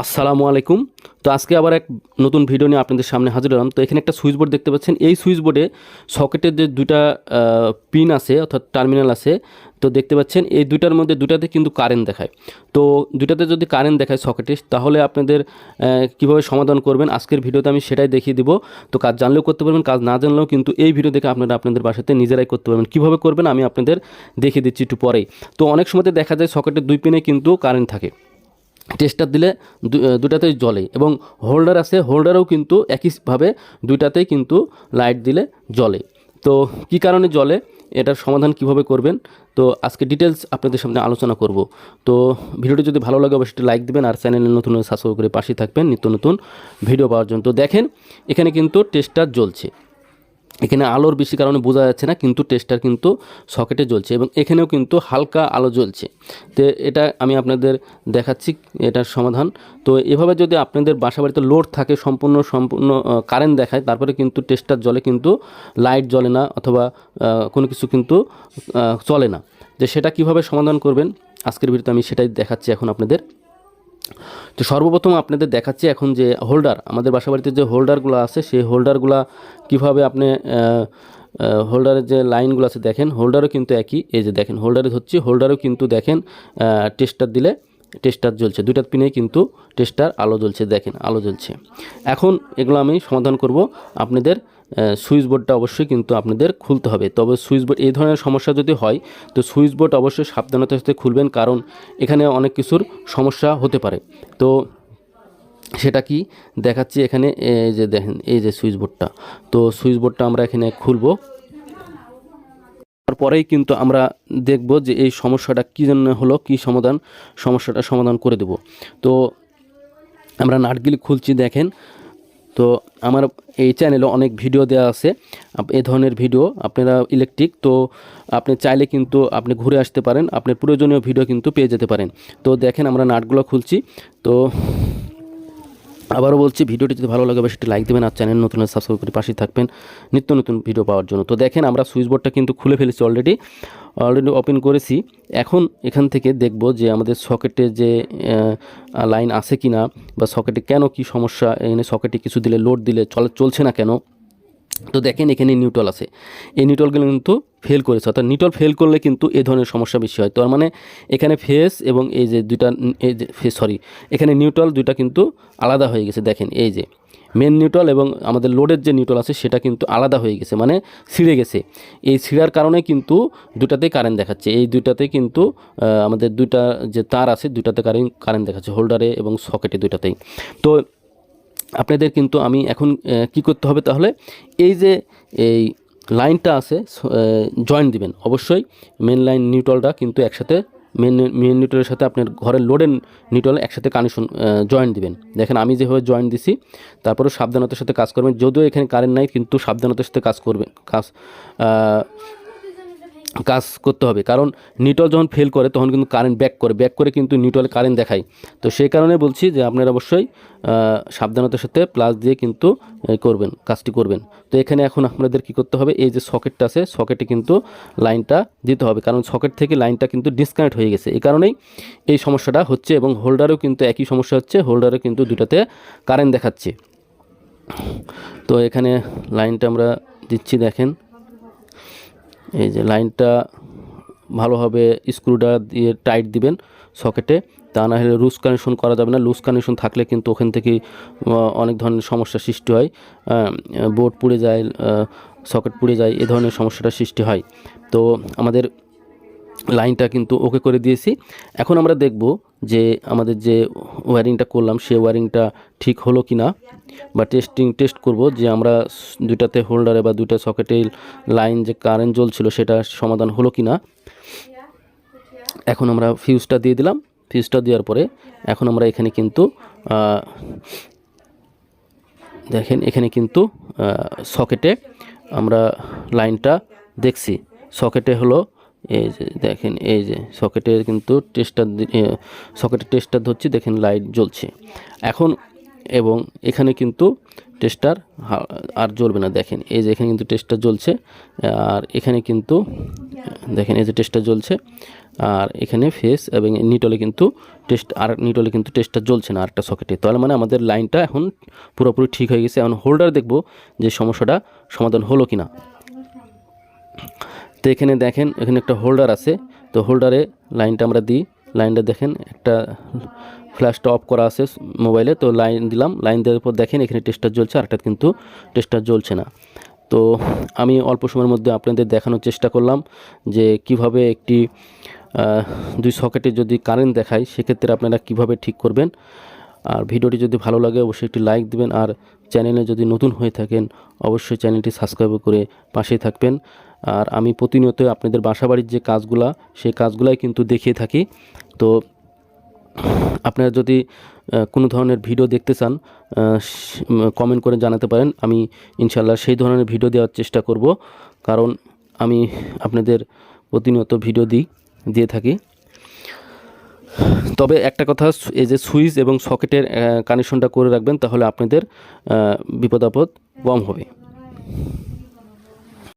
আসসালামু আলাইকুম। তো আজকে আবার এক নতুন ভিডিও নিয়ে আপনাদের সামনে হাজির হলাম। তো এখানে একটা সুইচ বোর্ড দেখতে পাচ্ছেন। এই সুইচ বোর্ডে সকেটের যে দুইটা পিন আছে অর্থাৎ টার্মিনাল আছে, তো দেখতে পাচ্ছেন এই দুইটার মধ্যে দুটাতে কিন্তু কারেন্ট দেখায়। তো দুটাতে যদি কারেন্ট দেখায় সকেটে, তাহলে আপনাদের কীভাবে সমাধান করবেন আজকের ভিডিওতে আমি সেটাই দেখিয়ে দিব। তো কাজ জানলেও করতে পারবেন, কাজ না জানলেও কিন্তু এই ভিডিও দেখে আপনারা আপনাদের বাসাতে নিজেরাই করতে পারবেন। কীভাবে করবেন আমি আপনাদের দেখিয়ে দিচ্ছি একটু পরেই। তো অনেক সময় দেখা যায় সকেটের দুই পিনে কিন্তু কারেন্ট থাকে, টেস্টার দিলে দুটাতেই জ্বলে, এবং হোল্ডার আছে, হোল্ডারেও কিন্তু একইভাবে দুইটাতেই কিন্তু লাইট দিলে জ্বলে। তো কি কারণে জ্বলে, এটার সমাধান কিভাবে করবেন, তো আজকে ডিটেলস আপনাদের সামনে আলোচনা করব। তো ভিডিওটি যদি ভালো লাগে অবশ্যই লাইক দেবেন, আর চ্যানেলে নতুন সাবস্ক্রাইব করে পাশে থাকবেন নিত্য নতুন ভিডিও পাওয়ার জন্য। তো দেখেন এখানে কিন্তু টেস্টার জ্বলছে, এখানে আলোর বেশি কারণে বোঝা যাচ্ছে না, কিন্তু টেস্টার কিন্তু সকেটে জ্বলছে, এবং এখানেও কিন্তু হালকা আলো জ্বলছে। তো এটা আমি আপনাদের দেখাচ্ছি এটার সমাধান। তো এভাবে যদি আপনাদের বাসা বাড়িতে লোড থাকে, সম্পূর্ণ কারেন্ট দেখায়, তারপরে কিন্তু টেস্টার জ্বলে, কিন্তু লাইট জ্বলে না, অথবা কোনো কিছু কিন্তু চলে না। যে সেটা কিভাবে সমাধান করবেন আজকের ভিডিওতে আমি সেটাই দেখাচ্ছি এখন আপনাদের। তো সর্বপ্রথম আপনাদের দেখাচ্ছি এখন যে হোল্ডার, আমাদের বাসাবাড়িতে যে হোল্ডারগুলো আছে, সেই হোল্ডারগুলো কীভাবে আপনি হোল্ডারের যে লাইনগুলো আছে দেখেন, হোল্ডারও কিন্তু একই। এই যে দেখেন হোল্ডারে ধরছি, হোল্ডারও কিন্তু দেখেন টেস্টার দিলে টেস্টার জ্বলছে, দুইটা পিনেই কিন্তু টেস্টার আলো জ্বলছে, দেখেন আলো জ্বলছে। এখন এগুলো আমি সমাধান করব। আপনাদের সুইচ বোর্ডটা অবশ্যই কিন্তু আপনাদের খুলতে হবে। তবে সুইচ বোর্ড এই ধরনের সমস্যা যদি হয়, তো সুইচ বোর্ড অবশ্যই সাবধানতার সাথে খুলবেন, কারণ এখানে অনেক কিছুর সমস্যা হতে পারে। তো সেটা কি দেখাচ্ছি এখানে, এই যে দেখেন এই যে সুইচ বোর্ডটা। তো সুইচ বোর্ডটা আমরা এখানে খুলব, তারপরেই কিন্তু আমরা দেখব যে এই সমস্যাটা কী জন্য হলো, কী সমস্যাটা সমাধান করে দেব। তো আমরা নাটগুলি খুলছি, দেখেন। তো আমার এই চ্যানেলে অনেক ভিডিও দেওয়া আছে এই ধরনের ভিডিও, আপনারা ইলেকট্রিক, তো আপনি চাইলে কিন্তু আপনি ঘুরে আসতে পারেন, আপনার প্রয়োজনীয় ভিডিও কিন্তু পেয়ে যেতে পারেন। তো দেখেন আমরা নাটগুলো খুলছি। তো আবারও বলছি, ভিডিওটি যদি ভালো লাগে সেটি লাইক দেবেন, আর চ্যানেল নতুন সাবস্ক্রাইব করে পাশে থাকবেন নিত্য নতুন ভিডিও পাওয়ার জন্য। তো দেখেন আমরা সুইচ বোর্ডটা কিন্তু খুলে ফেলেছি, অলরেডি ওপেন করেছি। এখন এখান থেকে দেখব যে আমাদের সকেটে যে লাইন আছে কি না, বা সকেটে কেন কি সমস্যা, এখানে সকেটে কিছু দিলে লোড দিলে চলছে না কেন। তো দেখেন এখানে নিউট্রাল আছে, এই নিউট্রালগুলো কিন্তু ফেল করেছে, অর্থাৎ নিউট্রাল ফেল করলে কিন্তু এই ধরনের সমস্যা বেশি হয়। তার মানে এখানে ফেস এবং এই যে দুইটা, এই যে এখানে নিউট্রাল দুইটা কিন্তু আলাদা হয়ে গেছে। দেখেন এই যে মেন নিউট্রাল এবং আমাদের লোডের যে নিউট্রাল আছে সেটা কিন্তু আলাদা হয়ে গেছে, মানে ছিঁড়ে গেছে। এই ছিঁড়ার কারণে কিন্তু দুটাতেই কারেন্ট দেখাচ্ছে, এই দুইটাতে কিন্তু আমাদের দুইটা যে তার আছে দুইটাতে কারেন্ট দেখাচ্ছে, হোল্ডারে এবং সকেটে দুইটাতেই। তো আপনাদের কিন্তু আমি এখন কি করতে হবে, তাহলে এই যে এই লাইনটা আছে জয়েন্ট দিবেন অবশ্যই। মেন লাইন নিউট্রালটা কিন্তু একসাথে, মেন নিউট্রালের সাথে আপনার ঘরের লোডের নিউট্রাল একসাথে কানেকশন জয়েন্ট দিবেন। দেখেন আমি যেভাবে জয়েন্ট দিছি, তারপরেও সাবধানতার সাথে কাজ করবেন। যদিও এখানে কারেন্ট নাই, কিন্তু সাবধানতার সাথে কাজ করবেন, কাজ করতে হবে। কারণ নিউট্রাল যখন ফেল করে তখন কিন্তু কারেন্ট ব্যাক করে কিন্তু নিউট্রালে কারেন্ট দেখায়। তো সেই কারণে বলছি যে আপনারা অবশ্যই সাবধানতার সাথে প্লাস দিয়ে কিন্তু কাজটি করবেন। তো এখানে এখন আপনাদের কি করতে হবে, এই যে সকেটটা আছে সকেটে কিন্তু লাইনটা দিতে হবে, কারণ সকেট থেকে লাইনটা কিন্তু ডিসকানেক্ট হয়ে গেছে, এই কারণেই এই সমস্যাটা হচ্ছে। এবং হোল্ডারেও কিন্তু একই সমস্যা হচ্ছে, হোল্ডারে কিন্তু দুটাতে কারেন্ট দেখাচ্ছে। তো এখানে লাইনটা আমরা দিচ্ছি, দেখেন এই যে লাইনটা ভালোভাবে স্ক্রুটা দিয়ে টাইট দিবেন সকেটে, তা না হলে লুজ কানেকশন করা যাবে না। লুজ কানেকশন থাকলে কিন্তু ওখান থেকে অনেক ধরনের সমস্যার সৃষ্টি হয়, বোর্ড পুড়ে যায়, সকেট পুড়ে যায়, এ ধরনের সমস্যাটা সৃষ্টি হয়। তো আমাদের লাইনটা কিন্তু ওকে করে দিয়েছি। এখন আমরা দেখব যে আমাদের যে ওয়্যারিংটা করলাম সে ওয়্যারিংটা ঠিক হলো কি না, বা টেস্ট করব যে আমরা দুইটাতে হোল্ডারে বা দুইটা সকেটে লাইন যে কারেন্ট জ্বলছিল সেটা সমাধান হলো কি না। এখন আমরা ফিউজটা দিয়ে দিলাম, ফিউজটা দেওয়ার পরে এখন আমরা এখানে কিন্তু দেখেন এখানে কিন্তু সকেটে আমরা লাইনটা দেখছি, সকেটে হলো এই যে দেখেন এই যে সকেটের কিন্তু টেস্টার ধরছি, দেখেন লাইট জ্বলছে এখন। এবং এখানে কিন্তু টেস্টার আর জ্বলবে না। দেখেন এই যে এখানে কিন্তু টেস্টার জ্বলছে, আর এখানে কিন্তু দেখেন এই যে টেস্টার জ্বলছে, আর এখানে ফেস এবং নিটলে কিন্তু নিটলে কিন্তু টেস্টার জ্বলছে না আরেকটা সকেটে। তাহলে মানে আমাদের লাইনটা এখন পুরোপুরি ঠিক হয়ে গেছে। এখন হোল্ডার দেখব যে সমস্যাটা সমাধান হলো কিনা। তো এখানে দেখেন এখানে একটা হোল্ডার আছে, তো হোল্ডারে লাইনটা আমরা দিই। লাইনটা দেখেন একটা ফ্ল্যাশটা অফ করা আছে মোবাইলে, তো লাইন দিলাম। লাইন দেওয়ার পর দেখেন এখানে টেস্টার জ্বলছে, আরেকটা কিন্তু টেস্টার জ্বলছে না। তো আমি অল্প সময়ের মধ্যে আপনাদের দেখানোর চেষ্টা করলাম যে কিভাবে একটি দুই সকেটে যদি কারেন্ট দেখায় সেক্ষেত্রে আপনারা কিভাবে ঠিক করবেন। আর ভিডিওটি যদি ভালো লাগে অবশ্যই একটি লাইক দিবেন, আর চ্যানেলে যদি নতুন হয়ে থাকেন অবশ্যই চ্যানেলটি সাবস্ক্রাইব করে পাশেই থাকবেন। আর আমি প্রতিনিয়ত আপনাদের বাসাবাড়ির যে কাজগুলা সেই কাজগুলাই কিন্তু দেখিয়ে থাকি। তো আপনারা যদি কোনো ধরনের ভিডিও দেখতে চান কমেন্ট করে জানাতে পারেন, আমি ইনশাল্লাহ সেই ধরনের ভিডিও দেওয়ার চেষ্টা করব, কারণ আমি আপনাদের প্রতিনিয়ত ভিডিও দিয়ে থাকি। তবে একটা কথা, এই যে সুইচ এবং সকেটের কানেকশনটা করে রাখবেন, তাহলে আপনাদের বিপদ আপদ কম হবে।